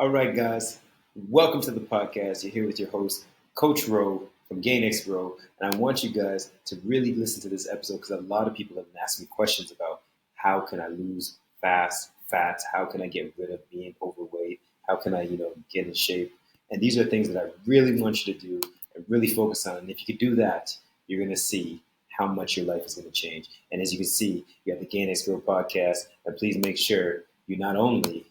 All right, guys, welcome to the podcast. You're here with your host, Coach Rowe from GainxGrow, and I want you guys to really listen to this episode because a lot of people have been asking me questions about how can I lose fat, how can I get rid of being overweight, how can I, get in shape, and these are things that I really want you to do and really focus on. And if you could do that, you're going to see how much your life is going to change. And as you can see, you have the GainxGrow podcast, and please make sure you not only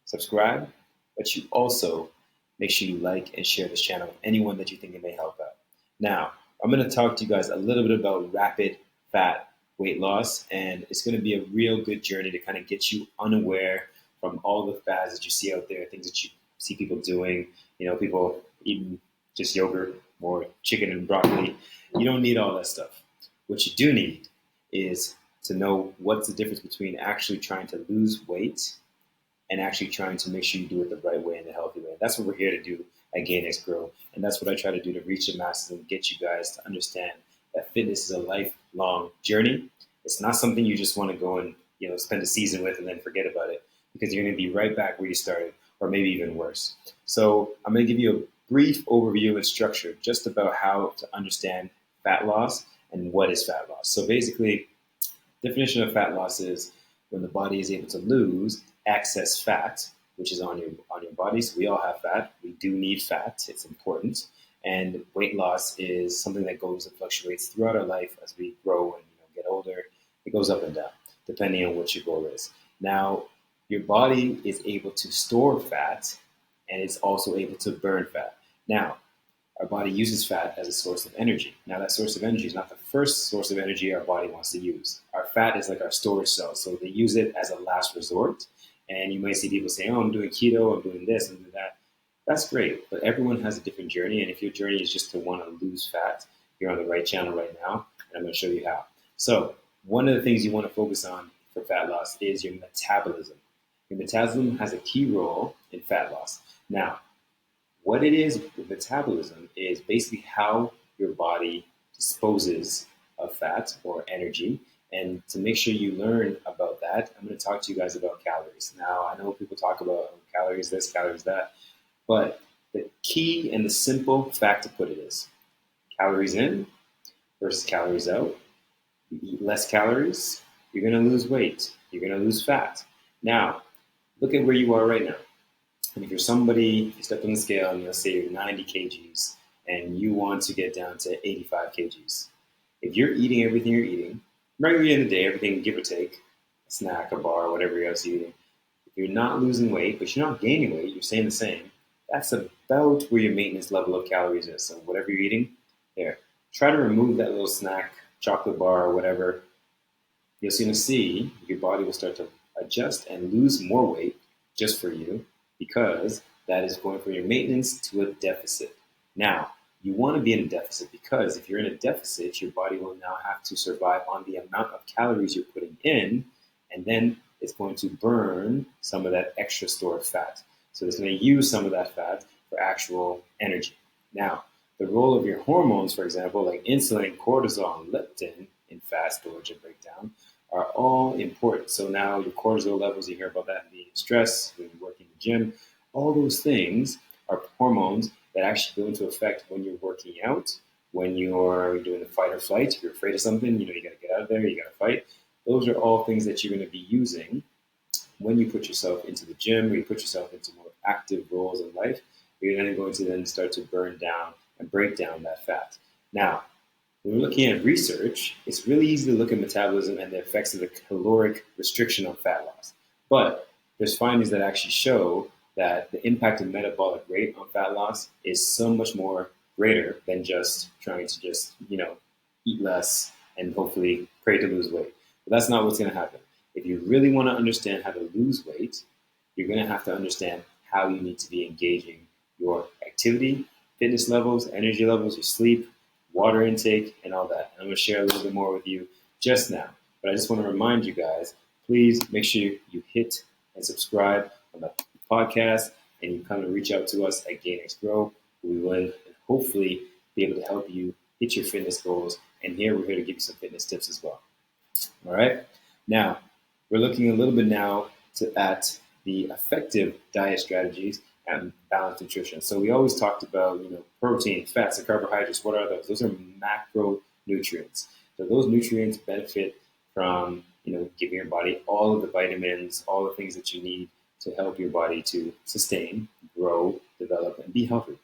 subscribe, but you also make sure you like and share this channel with anyone that you think it may help out. Now, I'm going to talk to you guys a little bit about rapid fat weight loss, and it's going to be a real good journey to kind of get you unaware from all the fads that you see out there, things that you see people doing, people eating just yogurt or chicken and broccoli. You don't need all that stuff. What you do need is to know what's the difference between actually trying to lose weight and actually trying to make sure you do it the right way and the healthy way. That's what we're here to do at GainxGrow, and that's what I try to do to reach the masses and get you guys to understand that fitness is a lifelong journey. It's not something you just want to go and spend a season with and then forget about it, because you're going to be right back where you started, or maybe even worse. So I'm going to give you a brief overview and structure just about how to understand fat loss and what is fat loss. So basically, definition of fat loss is when the body is able to lose excess fat, which is on your body. So we all have fat. We do need fat. It's important. And weight loss is something that goes and fluctuates throughout our life as we grow and get older. It goes up and down depending on what your goal is. Now, your body is able to store fat, and it's also able to burn fat. Now, our body uses fat as a source of energy. Now, that source of energy is not the first source of energy our body wants to use. Our fat is like our storage cells, so they use it as a last resort. And you might see people say, I'm doing keto, I'm doing this, I'm doing that. That's great, but everyone has a different journey, and if your journey is just to want to lose fat, you're on the right channel right now, and I'm going to show you how. So, one of the things you want to focus on for fat loss is your metabolism. Your metabolism has a key role in fat loss. Now, what it is with metabolism is basically how your body disposes of fat or energy. And to make sure you learn about that, I'm going to talk to you guys about calories. Now, I know people talk about calories this, calories that, but the key and the simple fact to put it is calories in versus calories out. You eat less calories, you're going to lose weight, you're going to lose fat. Now, look at where you are right now. And if you're somebody, you step on the scale and let's say you're 90 kgs and you want to get down to 85 kgs. If you're eating everything you're eating, regularly in the day, everything give or take, a snack, a bar, whatever else you're eating, if you're not losing weight, but you're not gaining weight, you're staying the same, that's about where your maintenance level of calories is. So whatever you're eating, there. Try to remove that little snack, chocolate bar, or whatever. You'll soon see your body will start to adjust and lose more weight just for you, because that is going from your maintenance to a deficit. Now, you want to be in a deficit because if you're in a deficit, your body will now have to survive on the amount of calories you're putting in, and then it's going to burn some of that extra stored fat. So it's going to use some of that fat for actual energy. Now, the role of your hormones, for example, like insulin, cortisol, and leptin in fat storage and breakdown, are all important. So now your cortisol levels, you hear about that being stress, when you work in the gym, all those things are hormones that actually go into effect when you're working out, when you're doing a fight or flight. If you're afraid of something, you got to get out of there, you got to fight. Those are all things that you're going to be using when you put yourself into the gym, or you put yourself into more active roles in life. You're then going to then start to burn down and break down that fat. Now, when we're looking at research, it's really easy to look at metabolism and the effects of the caloric restriction on fat loss. But there's findings that actually show that the impact of metabolic rate on fat loss is so much more greater than just trying to eat less and hopefully pray to lose weight. But that's not what's going to happen. If you really want to understand how to lose weight, you're going to have to understand how you need to be engaging your activity, fitness levels, energy levels, your sleep, water intake, and all that. I'm going to share a little bit more with you just now. But I just want to remind you guys, please make sure you hit and subscribe on the podcast, and you come and reach out to us at GainxGrow. We will hopefully be able to help you hit your fitness goals. And here we're here to give you some fitness tips as well. All right. Now, we're looking a little bit now at the effective diet strategies and balanced nutrition. So we always talked about, protein, fats, and carbohydrates. What are those? Those are macronutrients. So those nutrients benefit from, giving your body all of the vitamins, all the things that you need to help your body to sustain, grow, develop, and be healthy.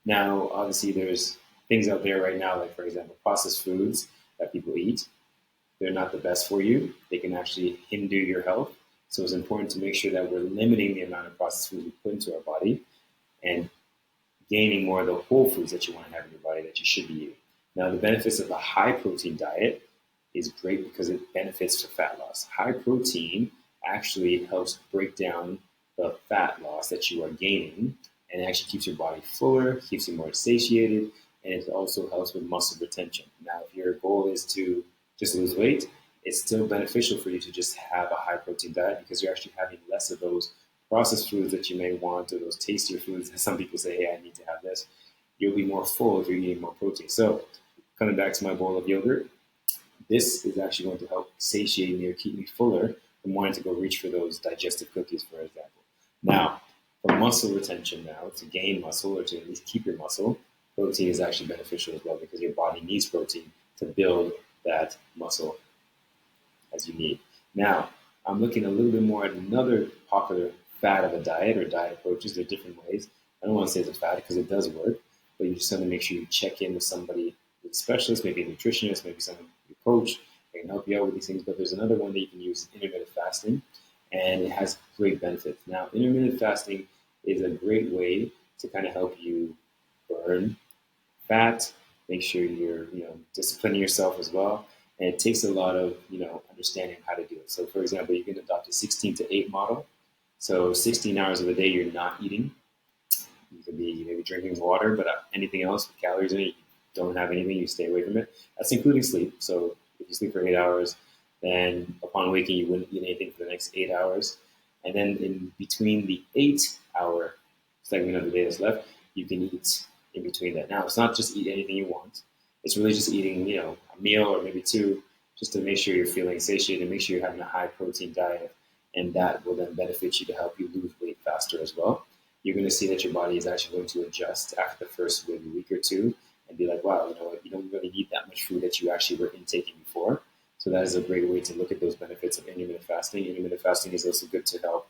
Now, obviously, there's things out there right now, like, for example, processed foods that people eat. They're not the best for you. They can actually hinder your health. So it's important to make sure that we're limiting the amount of processed food we put into our body and gaining more of the whole foods that you want to have in your body that you should be eating. Now, the benefits of a high protein diet is great because it benefits for fat loss. High protein actually helps break down the fat loss that you are gaining, and it actually keeps your body fuller, keeps you more satiated, and it also helps with muscle retention. Now, if your goal is to just lose weight, it's still beneficial for you to just have a high protein diet because you're actually having less of those processed foods that you may want, or those tastier foods that some people say, hey, I need to have this. You'll be more full if you're eating more protein. So coming back to my bowl of yogurt, this is actually going to help satiate me or keep me fuller from wanting to go reach for those digestive cookies, for example. Now, for muscle retention now, to gain muscle or to at least keep your muscle, protein is actually beneficial as well because your body needs protein to build that muscle as you need. Now, I'm looking a little bit more at another popular fad of a diet or diet approaches. There are different ways. I don't want to say it's a fad because it does work, but you just have to make sure you check in with somebody, a specialist, maybe a nutritionist, maybe someone, your coach, that can help you out with these things. But there's another one that you can use, intermittent fasting, and it has great benefits. Now, intermittent fasting is a great way to kind of help you burn fat, make sure you're, disciplining yourself as well. And it takes a lot of, understanding how to do it. So, for example, you can adopt a 16 to 8 model. So 16 hours of the day, you're not eating. You could be maybe drinking water, but anything else with calories in it, you don't have anything, you stay away from it. That's including sleep. So if you sleep for 8 hours, then upon waking, you wouldn't eat anything for the next 8 hours. And then in between the 8-hour segment of the day that's left, you can eat in between that. Now, it's not just eat anything you want. It's really just eating, a meal or maybe two, just to make sure you're feeling satiated, make sure you're having a high protein diet, and that will then benefit you to help you lose weight faster as well. You're going to see that your body is actually going to adjust after the first maybe week or two and be like, wow, you don't really need that much food that you actually were intaking before. So that is a great way to look at those benefits of intermittent fasting. Intermittent fasting is also good to help,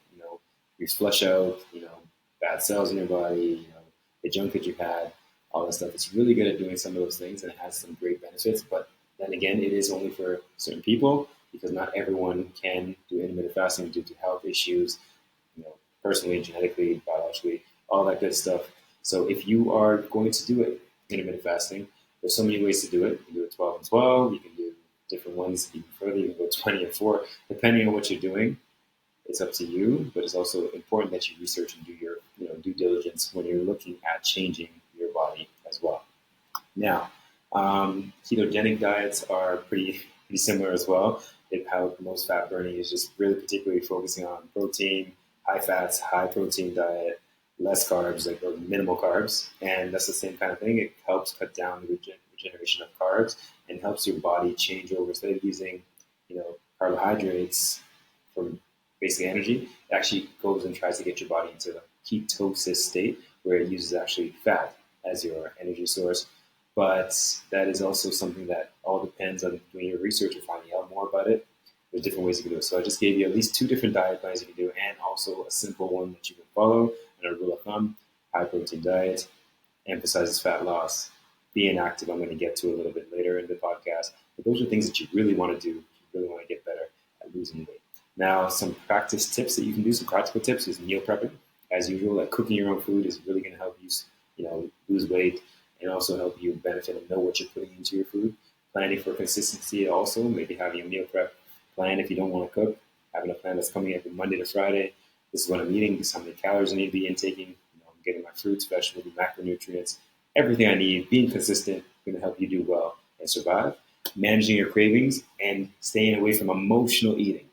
you flush out, bad cells in your body, the junk that you've had, all that stuff. It's really good at doing some of those things, and it has some great benefits. But then again, it is only for certain people because not everyone can do intermittent fasting due to health issues, personally, genetically, biologically, all that good stuff. So if you are going to do it, intermittent fasting, there's so many ways to do it. You can do it 12 and 12. You can do different ones even further. You can go 20 and 4, depending on what you're doing. It's up to you, but it's also important that you research and do your due diligence when you're looking at changing your body as well. Now, ketogenic diets are pretty similar as well. How most fat burning is just really particularly focusing on protein, high fats, high protein diet, less carbs, or minimal carbs. And that's the same kind of thing. It helps cut down the regeneration of carbs and helps your body change over. Instead of using, carbohydrates for basic energy, it actually goes and tries to get your body into a ketosis state where it uses actually fat as your energy source. But that is also something that all depends on doing your research and finding out more about it. There's different ways you can do it. So I just gave you at least 2 different diet plans you can do, and also a simple one that you can follow. And a rule of thumb: high protein diet, emphasizes fat loss, being active. I'm going to get to a little bit later in the podcast. But those are things that you really want to do. You really want to get better at losing weight. Now, some practice tips that you can do, some practical tips, is meal prepping. As usual, like cooking your own food is really going to help you, lose weight, and also help you benefit and know what you're putting into your food. Planning for consistency also, maybe having a meal prep plan if you don't want to cook, having a plan that's coming every Monday to Friday. This is what I'm eating, this is how many calories I need to be intaking, I'm getting my fruits, vegetables, macronutrients, everything I need. Being consistent is going to help you do well and survive. Managing your cravings and staying away from emotional eating.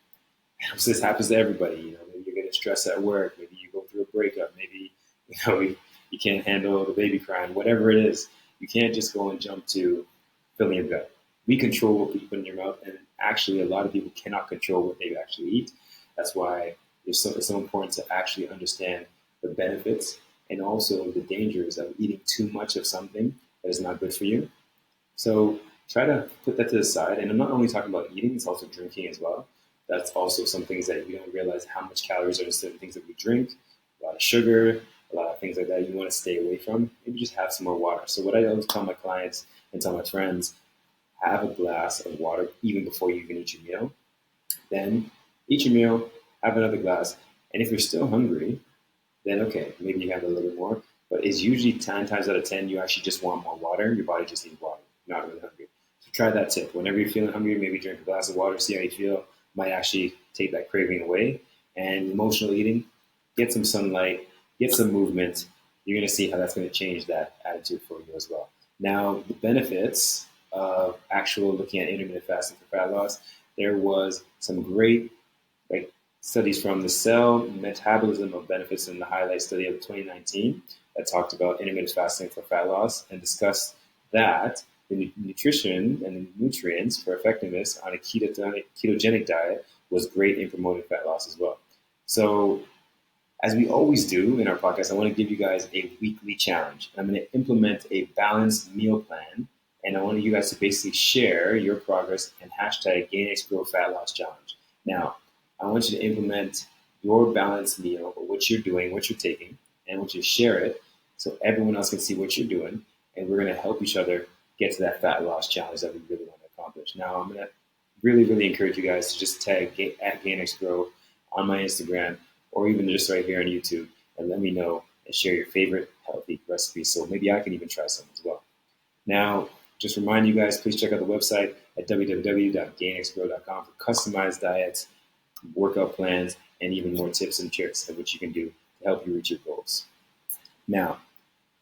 This happens to everybody. Maybe you're getting stressed at work, maybe you go through a breakup, maybe you can't handle the baby crying, whatever it is. You can't just go and jump to filling your gut. We control what we put in your mouth, and actually a lot of people cannot control what they actually eat. That's why it's so important to actually understand the the benefits and also the dangers of eating too much of something that is not good for you. So try to put that to the side. And I'm not only talking about eating, it's also drinking as well. That's also some things that we don't realize how much calories are in certain things that we drink, a lot of sugar, a lot of things like that you want to stay away from. Maybe just have some more water. So what I always tell my clients and tell my friends, have a glass of water even before you even eat your meal. Then eat your meal, have another glass. And if you're still hungry, then okay, maybe you have a little bit more. But it's usually 10 times out of 10, you actually just want more water. Your body just needs water, not really hungry. So try that tip. Whenever you're feeling hungry, maybe drink a glass of water, see how you feel. Might actually take that craving away. And emotional eating, get some sunlight, get some movement. You're going to see how that's going to change that attitude for you as well. Now, the benefits of actual looking at intermittent fasting for fat loss, there was some great studies from the Cell Metabolism of Benefits in the Highlight study of 2019 that talked about intermittent fasting for fat loss and discussed that the nutrition and the nutrients for effectiveness on a ketogenic diet was great in promoting fat loss as well. So as we always do in our podcast, I want to give you guys a weekly challenge. I'm going to implement a balanced meal plan, and I want you guys to basically share your progress and hashtag GainxGrow Fat Loss Challenge. Now, I want you to implement your balanced meal, or what you're doing, what you're taking, and I want you to share it so everyone else can see what you're doing, and we're going to help each other get to that fat loss challenge that we really want to accomplish. Now, I'm going to really encourage you guys to just tag at GainxGrow on my Instagram, or even just right here on YouTube, and let me know and share your favorite healthy recipes. So maybe I can even try some as well. Now, just remind you guys, please check out the website at www.gainxgrow.com for customized diets, workout plans, and even more tips and tricks of what you can do to help you reach your goals. Now,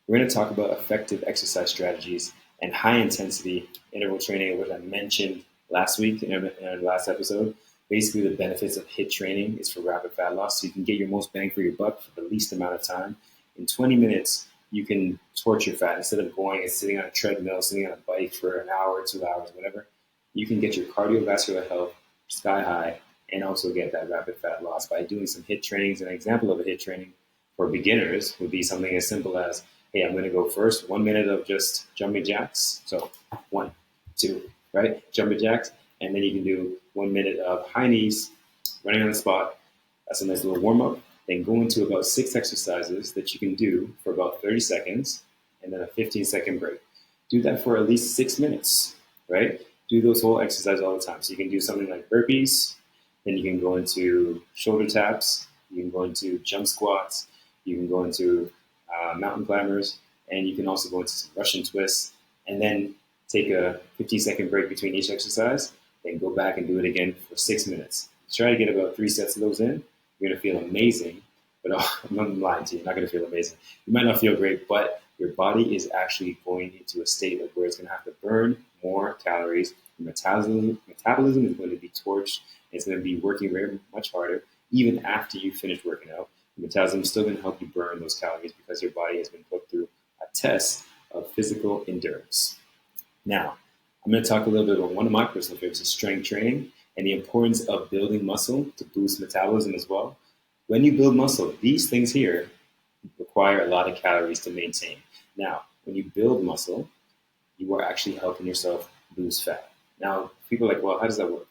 we're going to talk about effective exercise strategies and high intensity interval training, which I mentioned last week in our last episode. Basically, the benefits of HIIT training is for rapid fat loss, so you can get your most bang for your buck for the least amount of time. In 20 minutes, you can torch your fat instead of going and sitting on a treadmill, sitting on a bike for an hour, 2 hours, whatever. You can get your cardiovascular health sky high and also get that rapid fat loss by doing some HIIT trainings. An example of a HIIT training for beginners would be something as simple as, hey, I'm going to go first 1 minute of just jumping jacks. So 1, 2, right? Jumping jacks. And then you can do 1 minute of high knees, running on the spot. That's a nice little warm up. Then go into about 6 exercises that you can do for about 30 seconds and then a 15-second break. Do that for at least 6 minutes, right? Do those whole exercises all the time. So you can do something like burpees, then you can go into shoulder taps, you can go into jump squats, you can go into mountain climbers, and you can also go into some Russian twists, and then take a 15-second break between each exercise, then go back and do it again for 6 minutes. Try to get about 3 sets of those in. You're going to feel amazing, but I'm not lying to you. You're not going to feel amazing. You might not feel great, but your body is actually going into a state of where it's going to have to burn more calories. Your metabolism is going to be torched. It's going to be working very much harder. Even after you finish working out, your metabolism is still going to help you burn those calories because your body has been put through a test of physical endurance. Now, I'm going to talk a little bit about one of my personal favorites, is strength training, and the importance of building muscle to boost metabolism as well. When you build muscle, these things here require a lot of calories to maintain. Now, when you build muscle, you are actually helping yourself lose fat. Now, people are like, well, how does that work?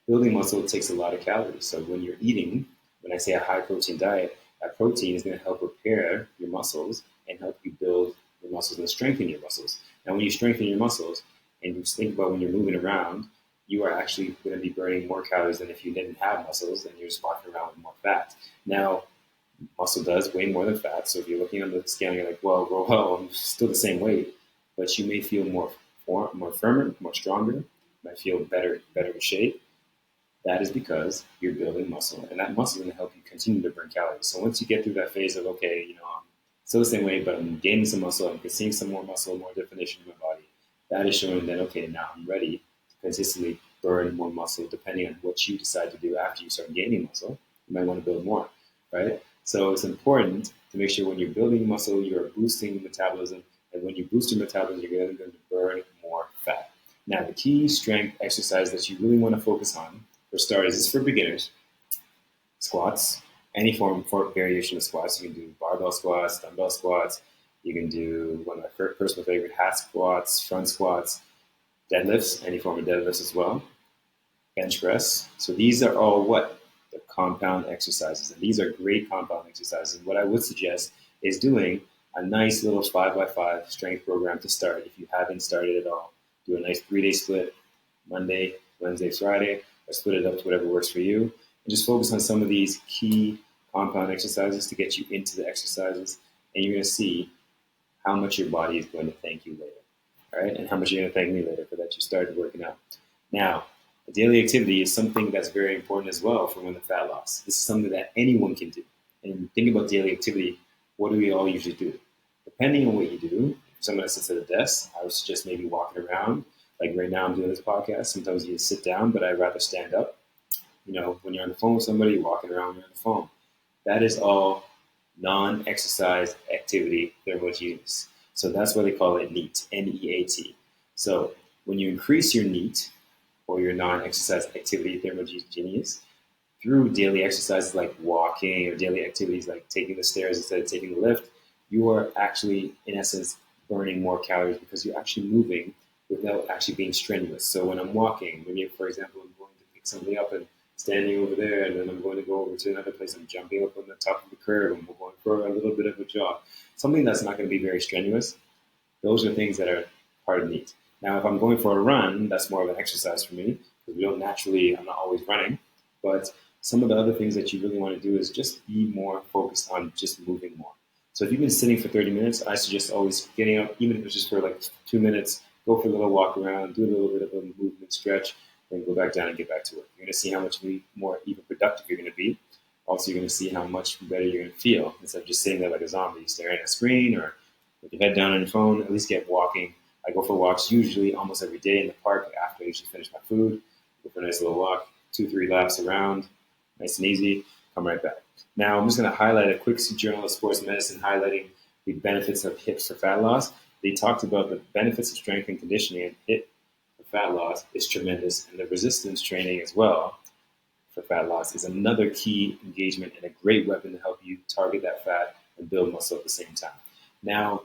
Building muscle takes a lot of calories. So when you're eating, when I say a high protein diet, that protein is going to help repair your muscles and help you build your muscles and strengthen your muscles. Now, when you strengthen your muscles and you think about when you're moving around, you are actually going to be burning more calories than if you didn't have muscles and you're just walking around with more fat. Now, muscle does weigh more than fat. So if you're looking on the scale and you're like, well, I'm still the same weight, but you may feel more firmer, more stronger, you might feel better in shape. That is because you're building muscle, and that muscle is going to help you continue to burn calories. So once you get through that phase of, okay, I'm still the same weight, but I'm gaining some muscle, I'm seeing some more muscle, more definition in my body, that is showing that, okay, now I'm ready to consistently burn more muscle depending on what you decide to do after you start gaining muscle. You might want to build more, right? So it's important to make sure when you're building muscle, you're boosting metabolism, and when you boost your metabolism, you're going to burn more fat. Now, the key strength exercise that you really want to focus on, for starters, is for beginners: squats, any form for variation of squats. You can do barbell squats, dumbbell squats. You can do one of my personal favorite hat squats, front squats, deadlifts, any form of deadlifts as well, bench press. So these are all what? The compound exercises. And these are great compound exercises. What I would suggest is doing a nice little 5x5 strength program to start if you haven't started at all. Do a nice 3-day split, Monday, Wednesday, Friday, or split it up to whatever works for you. And just focus on some of these key compound exercises to get you into the exercises. And you're going to see how much your body is going to thank you later. All right? And how much you're going to thank me later for that you started working out. Now, a daily activity is something that's very important as well for women with fat loss. This is something that anyone can do. And think about daily activity. What do we all usually do? Depending on what you do, if someone that sits at a desk, I would suggest maybe walking around. Like right now, I'm doing this podcast. Sometimes you sit down, but I'd rather stand up. When you're on the phone with somebody, walking around, you're on the phone. That is all non-exercise activity thermogeneous. So that's why they call it NEAT, N-E-A-T. So when you increase your NEAT, or your non-exercise activity thermogeneous, through daily exercises like walking or daily activities like taking the stairs instead of taking the lift, you are actually, in essence, burning more calories because you're actually moving without actually being strenuous. So when I'm walking, maybe, for example, I'm going to pick somebody up and standing over there, and then I'm going to go over to another place, I'm jumping up on the top of the curb, and we're going for a little bit of a jog. Something that's not going to be very strenuous, those are things that are part of NEAT. Now, if I'm going for a run, that's more of an exercise for me because I'm not always running. But some of the other things that you really want to do is just be more focused on just moving more. So if you've been sitting for 30 minutes, I suggest always getting up, even if it's just for like 2 minutes, go for a little walk around, do a little bit of a movement stretch, then go back down and get back to work. You're going to see how much more even productive you're going to be. Also, you're going to see how much better you're going to feel instead of just sitting there like a zombie, staring at a screen or with your head down on your phone. At least get walking. I go for walks usually almost every day in the park after I usually finish my food. Go for a nice little walk, 2-3 laps around, nice and easy, come right back. Now, I'm just going to highlight a quick journal of sports medicine highlighting the benefits of HIIT for fat loss. They talked about the benefits of strength and conditioning, and HIIT for fat loss is tremendous, and the resistance training as well for fat loss is another key engagement and a great weapon to help you target that fat and build muscle at the same time. Now,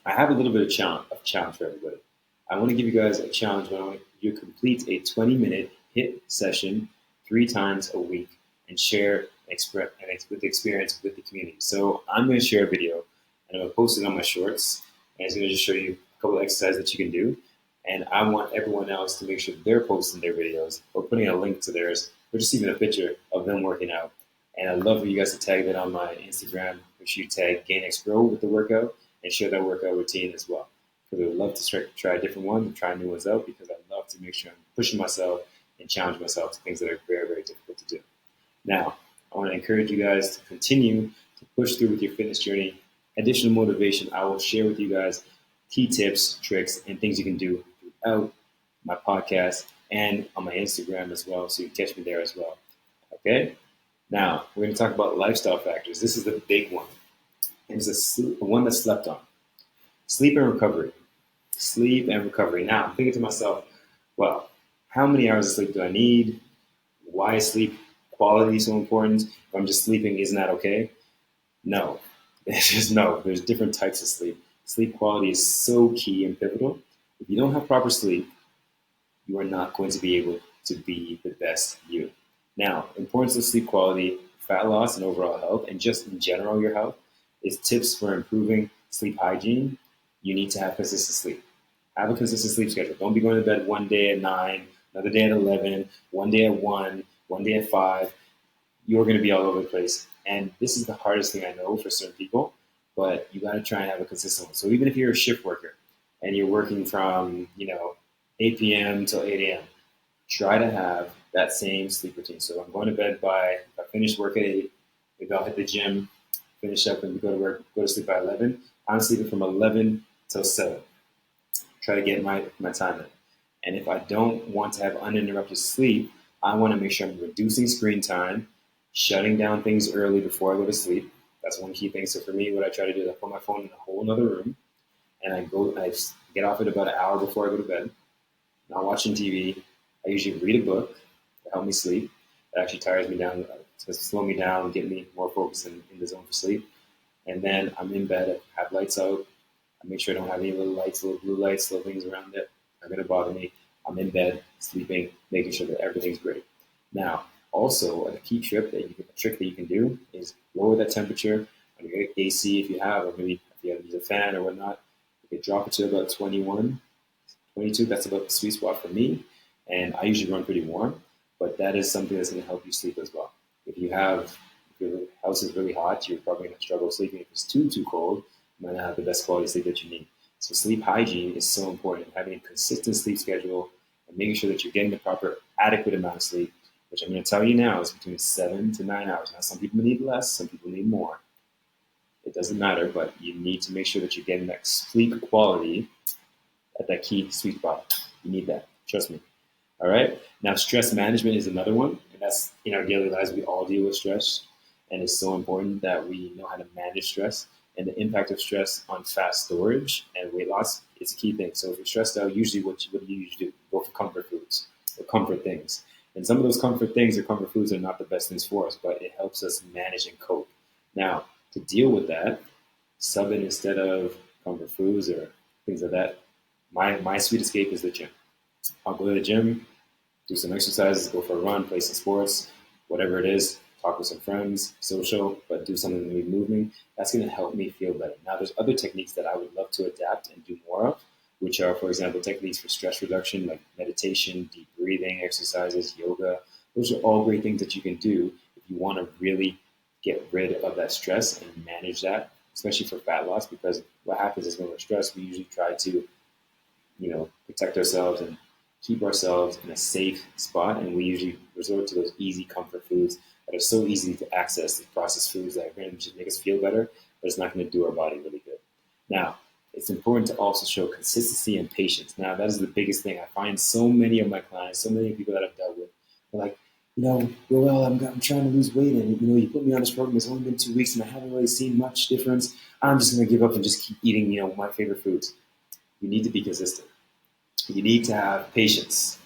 I have a little bit of challenge for everybody. I want to give you guys a challenge when I want you to complete a 20-minute HIIT session 3 times a week and share with the experience with the community. So I'm going to share a video and I'm going to post it on my shorts, and it's going to just show you a couple of exercises that you can do. And I want everyone else to make sure they're posting their videos or putting a link to theirs or just even a picture of them working out. And I'd love for you guys to tag that on my Instagram. Make sure you tag GainxGrow with the workout and share that workout routine as well. Because I would love to try a different one and try new ones out because I love to make sure I'm pushing myself and challenge myself to things that are very, very difficult to do. Now, I want to encourage you guys to continue to push through with your fitness journey. Additional motivation, I will share with you guys key tips, tricks, and things you can do throughout my podcast and on my Instagram as well, so you can catch me there as well. Okay? Now, we're going to talk about lifestyle factors. This is the big one. It's the one that's slept on. Sleep and recovery. Sleep and recovery. Now, I'm thinking to myself, well, how many hours of sleep do I need? Why is sleep quality so important? If I'm just sleeping, isn't that okay? No. No. There's different types of sleep. Sleep quality is so key and pivotal. If you don't have proper sleep, you are not going to be able to be the best you. Now, importance of sleep quality, fat loss and overall health, and just in general your health, is tips for improving sleep hygiene. You need to have consistent sleep. Have a consistent sleep schedule. Don't be going to bed one day at 9, another day at 11, one day at 1, one day at 5. You're going to be all over the place. And this is the hardest thing I know for certain people, but you got to try and have a consistent one. So even if you're a shift worker and you're working from, 8 p.m. till 8 a.m., try to have that same sleep routine. So I'm going to bed if I finish work at 8, maybe I'll hit the gym, finish up and go to work, go to sleep by 11. I'm sleeping from 11 till 7. Try to get my time in. And if I don't want to have uninterrupted sleep, I want to make sure I'm reducing screen time, shutting down things early before I go to sleep. That's one key thing. So for me, what I try to do is I put my phone in a whole other room, and I get off it about an hour before I go to bed. Not watching TV. I usually read a book to help me sleep. It actually tires me down to slow me down and get me more focused in the zone for sleep. And then I'm in bed, I have lights out. I make sure I don't have any little lights, little blue lights, little things around it. Are going to bother me. I'm in bed, sleeping, making sure that everything's great. Now, also a key trick that you can do is lower that temperature on your AC if you have, or maybe if you have to use a fan or whatnot. You can drop it to about 21, 22. That's about the sweet spot for me. And I usually run pretty warm, but that is something that's going to help you sleep as well. If your house is really hot, you're probably going to struggle sleeping. If it's too cold, you might not have the best quality sleep that you need. So sleep hygiene is so important. Having a consistent sleep schedule and making sure that you're getting the proper adequate amount of sleep, which I'm going to tell you now is between 7 to 9 hours. Now, some people need less, some people need more. It doesn't matter, but you need to make sure that you're getting that sleep quality at that key sweet spot. You need that. Trust me. All right. Now, stress management is another one. And that's in our daily lives, we all deal with stress. And it's so important that we know how to manage stress. And the impact of stress on fat storage and weight loss is a key thing. So if you're stressed out, usually what do you usually do? Go for comfort foods or comfort things. And some of those comfort things or comfort foods are not the best things for us, but it helps us manage and cope. Now, to deal with that, sub it instead of comfort foods or things like that. My sweet escape is the gym. I'll go to the gym, do some exercises, go for a run, play some sports, whatever it is, talk with some friends, social, but do something that moves me. That's going to help me feel better. Now, there's other techniques that I would love to adapt and do more of, which are, for example, techniques for stress reduction, like meditation, deep breathing exercises, yoga. Those are all great things that you can do if you want to really get rid of that stress and manage that, especially for fat loss, because what happens is when we're stressed, we usually try to, protect ourselves and keep ourselves in a safe spot. And we usually resort to those easy comfort foods that are so easy to access, the processed foods that are going to just make us feel better, but it's not going to do our body really good. Now, it's important to also show consistency and patience. Now, that is the biggest thing. I find so many of my clients, so many people that I've dealt with, they're like, well, I'm trying to lose weight, and you put me on this program. It's only been 2 weeks, and I haven't really seen much difference. I'm just going to give up and just keep eating, my favorite foods. You need to be consistent. You need to have patience.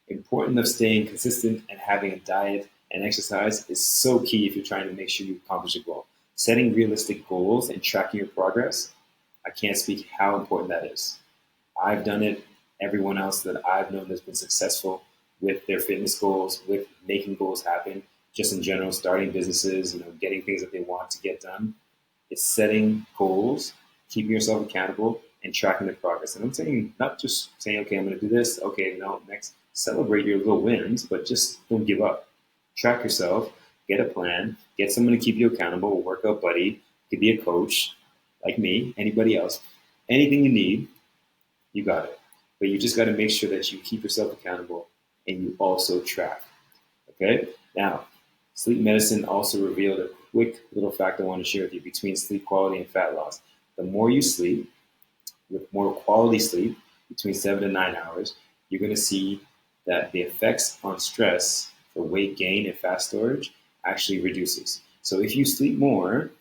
Important of staying consistent and having a diet and exercise is so key if you're trying to make sure you accomplish a goal. Setting realistic goals and tracking your progress, I can't speak how important that is. I've done it. Everyone else that I've known that's been successful with their fitness goals, with making goals happen, just in general, starting businesses, getting things that they want to get done. It's setting goals, keeping yourself accountable, and tracking the progress. And I'm saying, not just saying, okay, I'm going to do this. Okay, no, next. Celebrate your little wins, but just don't give up. Track yourself, get a plan, get someone to keep you accountable, a workout buddy, it could be a coach like me, anybody else. Anything you need, you got it. But you just got to make sure that you keep yourself accountable and you also track. Okay? Now, sleep medicine also revealed a quick little fact I want to share with you between sleep quality and fat loss. The more you sleep, with more quality sleep, between 7 to 9 hours, you're going to see that the effects on stress for weight gain and fat storage actually reduces. So if you sleep more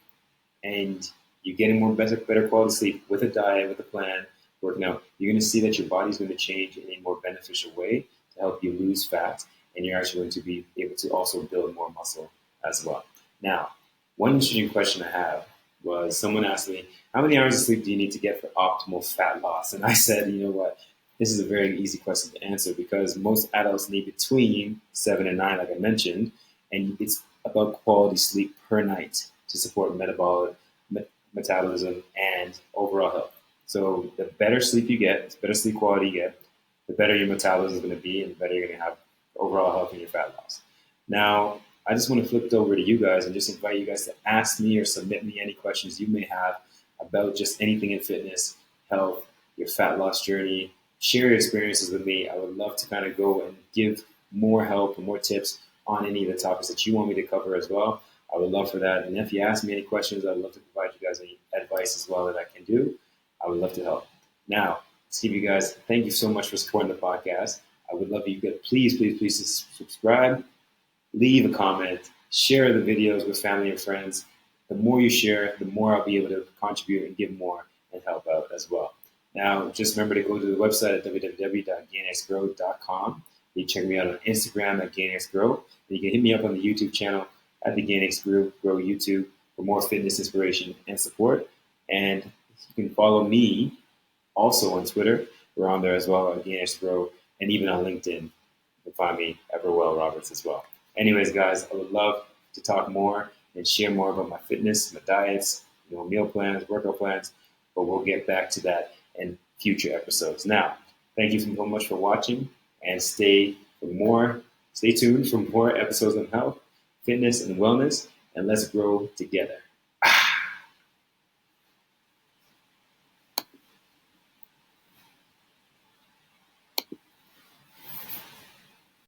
and you're getting better quality sleep with a diet, with a plan, working out, you're going to see that your body's going to change in a more beneficial way to help you lose fat, and you're actually going to be able to also build more muscle as well. Now, one interesting question I have was someone asked me, how many hours of sleep do you need to get for optimal fat loss? And I said, you know what? This is a very easy question to answer because most adults need between 7 and 9, like I mentioned, and it's about quality sleep per night to support metabolism and overall health. So the better sleep you get, the better sleep quality you get, the better your metabolism is going to be, and the better you're going to have overall health in your fat loss. Now, I just want to flip it over to you guys and just invite you guys to ask me or submit me any questions you may have about just anything in fitness, health, your fat loss journey. Share your experiences with me. I would love to kind of go and give more help and more tips on any of the topics that you want me to cover as well. I would love for that. And if you ask me any questions, I'd love to provide you guys any advice as well that I can do. I would love to help. Now, Steve, you guys, thank you so much for supporting the podcast. I would love you to please subscribe, leave a comment, share the videos with family and friends. The more you share, the more I'll be able to contribute and give more and help out as well. Now, just remember to go to the website at www.GainxGrow.com You can check me out on Instagram at GainxGrow. And you can hit me up on the YouTube channel at the GainxGrow YouTube for more fitness inspiration and support. And you can follow me also on Twitter. We're on there as well at GainxGrow, and even on LinkedIn. You can find me Everwell Roberts as well. Anyways, guys, I would love to talk more and share more about my fitness, my diets, meal plans, workout plans, but we'll get back to that in future episodes. Now, thank you so much for watching, and stay tuned for more episodes on health, fitness, and wellness, and let's grow together.